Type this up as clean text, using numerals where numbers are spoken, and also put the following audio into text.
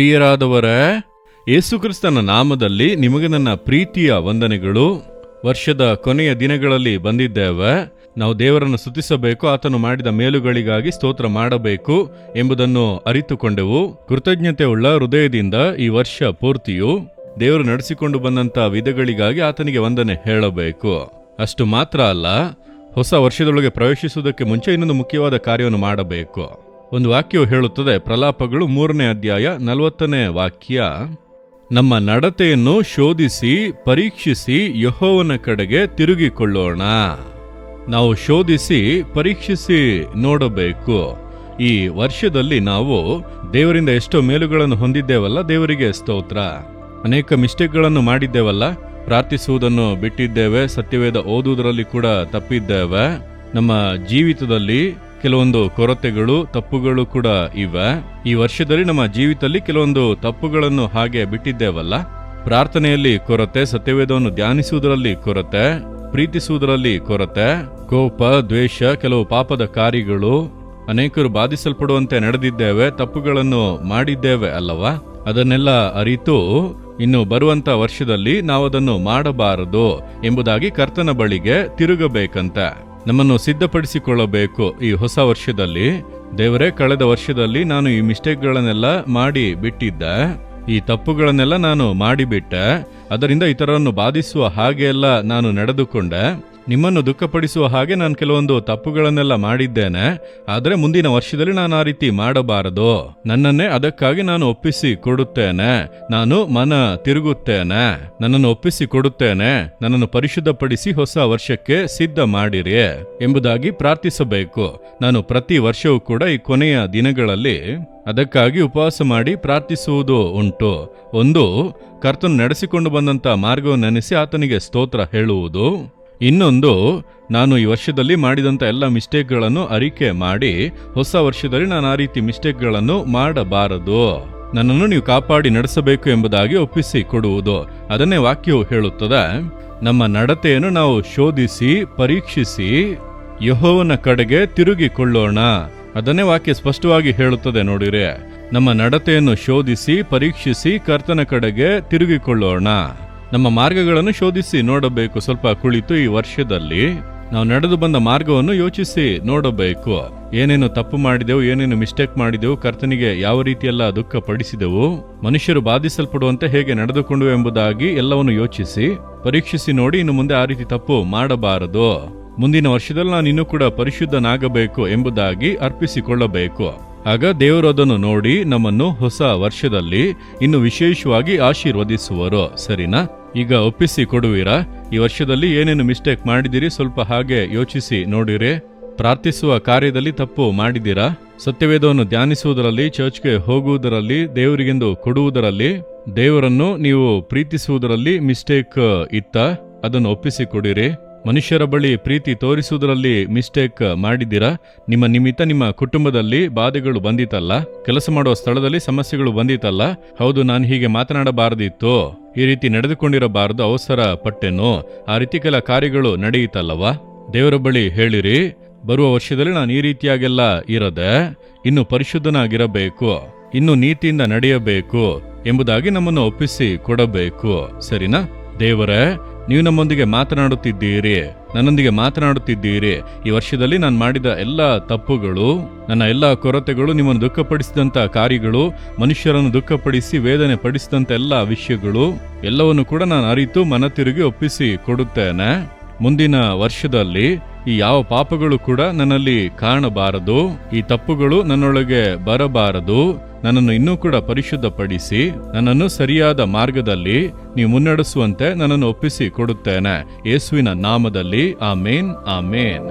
ಪ್ರಿಯರಾದವರೇ, ಯೇಸುಕ್ರಿಸ್ತನ ನಾಮದಲ್ಲಿ ನಿಮಗೆ ನನ್ನ ಪ್ರೀತಿಯ ವಂದನೆಗಳು. ವರ್ಷದ ಕೊನೆಯ ದಿನಗಳಲ್ಲಿ ಬಂದಿದ್ದೇವೆ. ನಾವು ದೇವರನ್ನು ಸ್ತುತಿಸಬೇಕು, ಆತನು ಮಾಡಿದ ಮೇಲುಗಳಿಗಾಗಿ ಸ್ತೋತ್ರ ಮಾಡಬೇಕು ಎಂಬುದನ್ನು ಅರಿತುಕೊಂಡೆವು. ಕೃತಜ್ಞತೆ ಉಳ್ಳ ಹೃದಯದಿಂದ ಈ ವರ್ಷ ಪೂರ್ತಿಯು ದೇವರು ನಡೆಸಿಕೊಂಡು ಬಂದಂಥ ವಿಧಗಳಿಗಾಗಿ ಆತನಿಗೆ ವಂದನೆ ಹೇಳಬೇಕು. ಅಷ್ಟು ಮಾತ್ರ ಅಲ್ಲ, ಹೊಸ ವರ್ಷದೊಳಗೆ ಪ್ರವೇಶಿಸುವುದಕ್ಕೆ ಮುಂಚೆ ಇನ್ನೊಂದು ಮುಖ್ಯವಾದ ಕಾರ್ಯವನ್ನು ಮಾಡಬೇಕು. ಒಂದು ವಾಕ್ಯವು ಹೇಳುತ್ತದೆ, ಪ್ರಲಾಪಗಳು 3ನೇ ಅಧ್ಯಾಯ 40ನೇ ವಾಕ್ಯ, ನಮ್ಮ ನಡತೆಯನ್ನು ಶೋಧಿಸಿ ಪರೀಕ್ಷಿಸಿ ಯೆಹೋವನ ಕಡೆಗೆ ತಿರುಗಿಕೊಳ್ಳೋಣ. ನಾವು ಶೋಧಿಸಿ ಪರೀಕ್ಷಿಸಿ ನೋಡಬೇಕು. ಈ ವರ್ಷದಲ್ಲಿ ನಾವು ದೇವರಿಂದ ಎಷ್ಟೋ ಮೇಲುಗಳನ್ನು ಹೊಂದಿದ್ದೇವಲ್ಲ, ದೇವರಿಗೆ ಸ್ತೋತ್ರ. ಅನೇಕ ಮಿಸ್ಟೇಕ್ಗಳನ್ನು ಮಾಡಿದ್ದೇವಲ್ಲ, ಪ್ರಾರ್ಥಿಸುವುದನ್ನು ಬಿಟ್ಟಿದ್ದೇವೆ, ಸತ್ಯವೇದ ಓದುವುದರಲ್ಲಿ ಕೂಡ ತಪ್ಪಿದ್ದೇವೆ. ನಮ್ಮ ಜೀವಿತದಲ್ಲಿ ಕೆಲವೊಂದು ಕೊರತೆಗಳು, ತಪ್ಪುಗಳು ಕೂಡ ಇವೆ. ಈ ವರ್ಷದಲ್ಲಿ ನಮ್ಮ ಜೀವಿತದಲ್ಲಿ ಕೆಲವೊಂದು ತಪ್ಪುಗಳನ್ನು ಹಾಗೆ ಬಿಟ್ಟಿದ್ದೇವಲ್ಲ. ಪ್ರಾರ್ಥನೆಯಲ್ಲಿ ಕೊರತೆ, ಸತ್ಯವೇದವನ್ನು ಧ್ಯಾನಿಸುವುದರಲ್ಲಿ ಕೊರತೆ, ಪ್ರೀತಿಸುವುದರಲ್ಲಿ ಕೊರತೆ, ಕೋಪ, ದ್ವೇಷ, ಕೆಲವು ಪಾಪದ ಕಾರ್ಯಗಳು, ಅನೇಕರು ಬಾಧಿಸಲ್ಪಡುವಂತೆ ನಡೆದಿದ್ದೇವೆ, ತಪ್ಪುಗಳನ್ನು ಮಾಡಿದ್ದೇವೆ ಅಲ್ಲವಾ? ಅದನ್ನೆಲ್ಲ ಅರಿತು ಇನ್ನು ಬರುವಂತ ವರ್ಷದಲ್ಲಿ ನಾವದನ್ನು ಮಾಡಬಾರದು ಎಂಬುದಾಗಿ ಕರ್ತನ ಬಳಿಗೆ ತಿರುಗಬೇಕಂತ ನಮ್ಮನ್ನು ಸಿದ್ಧಪಡಿಸಿಕೊಳ್ಳಬೇಕು. ಈ ಹೊಸ ವರ್ಷದಲ್ಲಿ ದೇವರೇ, ಕಳೆದ ವರ್ಷದಲ್ಲಿ ನಾನು ಈ ಮಿಸ್ಟೇಕ್ಗಳನ್ನೆಲ್ಲ ಮಾಡಿ ಬಿಟ್ಟಿದ್ದೆ, ಈ ತಪ್ಪುಗಳನ್ನೆಲ್ಲ ನಾನು ಮಾಡಿಬಿಟ್ಟೆ, ಅದರಿಂದ ಇತರರನ್ನು ಬಾಧಿಸುವ ಹಾಗೆ ಎಲ್ಲ ನಾನು ನಡೆದುಕೊಂಡೆ, ನಿಮ್ಮನ್ನು ದುಃಖಪಡಿಸುವ ಹಾಗೆ ನಾನು ಕೆಲವೊಂದು ತಪ್ಪುಗಳನ್ನೆಲ್ಲ ಮಾಡಿದ್ದೇನೆ. ಆದರೆ ಮುಂದಿನ ವರ್ಷದಲ್ಲಿ ನಾನು ಆ ರೀತಿ ಮಾಡಬಾರದು. ನನ್ನನ್ನೇ ಅದಕ್ಕಾಗಿ ನಾನು ಒಪ್ಪಿಸಿ ಕೊಡುತ್ತೇನೆ, ನಾನು ಮನ ತಿರುಗುತ್ತೇನೆ, ನನ್ನನ್ನು ಒಪ್ಪಿಸಿ ಕೊಡುತ್ತೇನೆ, ನನ್ನನ್ನು ಪರಿಶುದ್ಧಪಡಿಸಿ ಹೊಸ ವರ್ಷಕ್ಕೆ ಸಿದ್ಧ ಮಾಡಿರಿ ಎಂಬುದಾಗಿ ಪ್ರಾರ್ಥಿಸಬೇಕು. ನಾನು ಪ್ರತಿ ವರ್ಷವೂ ಕೂಡ ಈ ಕೊನೆಯ ದಿನಗಳಲ್ಲಿ ಅದಕ್ಕಾಗಿ ಉಪವಾಸ ಮಾಡಿ ಪ್ರಾರ್ಥಿಸುವುದು ಉಂಟು. ಒಂದು, ಕರ್ತನು ನಡೆಸಿಕೊಂಡು ಬಂದಂಥ ಮಾರ್ಗವನ್ನು ನೆನೆಸಿ ಆತನಿಗೆ ಸ್ತೋತ್ರ ಹೇಳುವುದು. ಇನ್ನೊಂದು, ನಾನು ಈ ವರ್ಷದಲ್ಲಿ ಮಾಡಿದಂಥ ಎಲ್ಲ ಮಿಸ್ಟೇಕ್ಗಳನ್ನು ಅರಿಕೆ ಮಾಡಿ ಹೊಸ ವರ್ಷದಲ್ಲಿ ನಾನು ಆ ರೀತಿ ಮಿಸ್ಟೇಕ್ಗಳನ್ನು ಮಾಡಬಾರದು, ನನ್ನನ್ನು ನೀವು ಕಾಪಾಡಿ ನಡೆಸಬೇಕು ಎಂಬುದಾಗಿ ಒಪ್ಪಿಸಿ ಕೊಡುವುದು. ಅದನ್ನೇ ವಾಕ್ಯವು ಹೇಳುತ್ತದೆ, ನಮ್ಮ ನಡತೆಯನ್ನು ನಾವು ಶೋಧಿಸಿ ಪರೀಕ್ಷಿಸಿ ಯೆಹೋವನ ಕಡೆಗೆ ತಿರುಗಿಕೊಳ್ಳೋಣ. ಅದನ್ನೇ ವಾಕ್ಯ ಸ್ಪಷ್ಟವಾಗಿ ಹೇಳುತ್ತದೆ ನೋಡಿರೆ. ನಮ್ಮ ನಡತೆಯನ್ನು ಶೋಧಿಸಿ ಪರೀಕ್ಷಿಸಿ ಕರ್ತನ ಕಡೆಗೆ ತಿರುಗಿಕೊಳ್ಳೋಣ. ನಮ್ಮ ಮಾರ್ಗಗಳನ್ನು ಶೋಧಿಸಿ ನೋಡಬೇಕು. ಸ್ವಲ್ಪ ಕುಳಿತು ಈ ವರ್ಷದಲ್ಲಿ ನಾವು ನಡೆದು ಬಂದ ಮಾರ್ಗವನ್ನು ಯೋಚಿಸಿ ನೋಡಬೇಕು. ಏನೇನು ತಪ್ಪು ಮಾಡಿದೆವು, ಏನೇನು ಮಿಸ್ಟೇಕ್ ಮಾಡಿದೆವು, ಕರ್ತನಿಗೆ ಯಾವ ರೀತಿಯೆಲ್ಲ ದುಃಖ ಪಡಿಸಿದೆವು, ಮನುಷ್ಯರು ಬಾಧಿಸಲ್ಪಡುವಂತೆ ಹೇಗೆ ನಡೆದುಕೊಂಡೆವು ಎಂಬುದಾಗಿ ಎಲ್ಲವನ್ನು ಯೋಚಿಸಿ ಪರೀಕ್ಷಿಸಿ ನೋಡಿ ಇನ್ನು ಮುಂದೆ ಆ ರೀತಿ ತಪ್ಪು ಮಾಡಬಾರದು. ಮುಂದಿನ ವರ್ಷದಲ್ಲಿ ನಾನು ಇನ್ನೂ ಕೂಡ ಪರಿಶುದ್ಧನಾಗಬೇಕು ಎಂಬುದಾಗಿ ಅರ್ಪಿಸಿಕೊಳ್ಳಬೇಕು. ಆಗ ದೇವರು ಅದನ್ನು ನೋಡಿ ನಮ್ಮನ್ನು ಹೊಸ ವರ್ಷದಲ್ಲಿ ಇನ್ನು ವಿಶೇಷವಾಗಿ ಆಶೀರ್ವದಿಸುವರು. ಸರಿನಾ? ಈಗ ಒಪ್ಪಿಸಿ ಕೊಡುವಿರಾ? ಈ ವರ್ಷದಲ್ಲಿ ಏನೇನು ಮಿಸ್ಟೇಕ್ ಮಾಡಿದಿರಿ ಸ್ವಲ್ಪ ಹಾಗೆ ಯೋಚಿಸಿ ನೋಡಿರಿ. ಪ್ರಾರ್ಥಿಸುವ ಕಾರ್ಯದಲ್ಲಿ ತಪ್ಪು ಮಾಡಿದಿರಾ? ಸತ್ಯವೇದವನ್ನು ಧ್ಯಾನಿಸುವುದರಲ್ಲಿ, ಚರ್ಚ್ಗೆ ಹೋಗುವುದರಲ್ಲಿ, ದೇವರಿಗೆಂದು ಕೊಡುವುದರಲ್ಲಿ, ದೇವರನ್ನು ನೀವು ಪ್ರೀತಿಸುವುದರಲ್ಲಿ ಮಿಸ್ಟೇಕ್ ಇತ್ತ? ಅದನ್ನು ಒಪ್ಪಿಸಿ ಕೊಡಿರಿ. ಮನುಷ್ಯರ ಬಳಿ ಪ್ರೀತಿ ತೋರಿಸುವುದರಲ್ಲಿ ಮಿಸ್ಟೇಕ್ ಮಾಡಿದ್ದೀರಾ? ನಿಮ್ಮ ನಿಮಿತ್ತ ನಿಮ್ಮ ಕುಟುಂಬದಲ್ಲಿ ಬಾಧೆಗಳು ಬಂದಿತಲ್ಲ, ಕೆಲಸ ಮಾಡುವ ಸ್ಥಳದಲ್ಲಿ ಸಮಸ್ಯೆಗಳು ಬಂದಿತಲ್ಲ, ಹೌದು ನಾನು ಹೀಗೆ ಮಾತನಾಡಬಾರದಿತ್ತು, ಈ ರೀತಿ ನಡೆದುಕೊಂಡಿರಬಾರದು, ಅವಸರ ಪಟ್ಟೆನು, ಆ ರೀತಿ ಕೆಲ ಕಾರ್ಯಗಳು ನಡೆಯಿತಲ್ಲವಾ? ದೇವರ ಬಳಿ ಹೇಳಿರಿ, ಬರುವ ವರ್ಷದಲ್ಲಿ ನಾನು ಈ ರೀತಿಯಾಗೆಲ್ಲ ಇರದೆ ಇನ್ನು ಪರಿಶುದ್ಧನಾಗಿರಬೇಕು, ಇನ್ನು ನೀತಿಯಿಂದ ನಡೆಯಬೇಕು ಎಂಬುದಾಗಿ ನಮ್ಮನ್ನು ಒಪ್ಪಿಸಿ ಕೊಡಬೇಕು. ಸರಿನಾ? ದೇವರೇ, ನೀವು ನಮ್ಮೊಂದಿಗೆ ಮಾತನಾಡುತ್ತಿದ್ದೀರಿ, ನನ್ನೊಂದಿಗೆ ಮಾತನಾಡುತ್ತಿದ್ದೀರಿ. ಈ ವರ್ಷದಲ್ಲಿ ನಾನು ಮಾಡಿದ ಎಲ್ಲ ತಪ್ಪುಗಳು, ನನ್ನ ಎಲ್ಲ ಕೊರತೆಗಳು, ನಿಮ್ಮನ್ನು ದುಃಖಪಡಿಸಿದಂಥ ಕಾರ್ಯಗಳು, ಮನುಷ್ಯರನ್ನು ದುಃಖಪಡಿಸಿ ವೇದನೆ ಪಡಿಸಿದಂಥ ಎಲ್ಲ ವಿಷಯಗಳು ಎಲ್ಲವನ್ನು ಕೂಡ ನಾನು ಅರಿತು ಮನ ತಿರುಗಿ ಒಪ್ಪಿಸಿ ಕೊಡುತ್ತೇನೆ. ಮುಂದಿನ ವರ್ಷದಲ್ಲಿ ಈ ಯಾವ ಪಾಪಗಳು ಕೂಡ ನನ್ನಲ್ಲಿ ಕಾಣಬಾರದು, ಈ ತಪ್ಪುಗಳು ನನ್ನೊಳಗೆ ಬರಬಾರದು. ನನ್ನನ್ನು ಇನ್ನೂ ಕೂಡ ಪರಿಶುದ್ಧಪಡಿಸಿ ನನ್ನನ್ನು ಸರಿಯಾದ ಮಾರ್ಗದಲ್ಲಿ ನೀವು ಮುನ್ನಡೆಸುವಂತೆ ನನ್ನನ್ನು ಒಪ್ಪಿಸಿ ಕೊಡುತ್ತೇನೆ. ಯೇಸುವಿನ ನಾಮದಲ್ಲಿ ಆಮೇನ್, ಆಮೇನ್.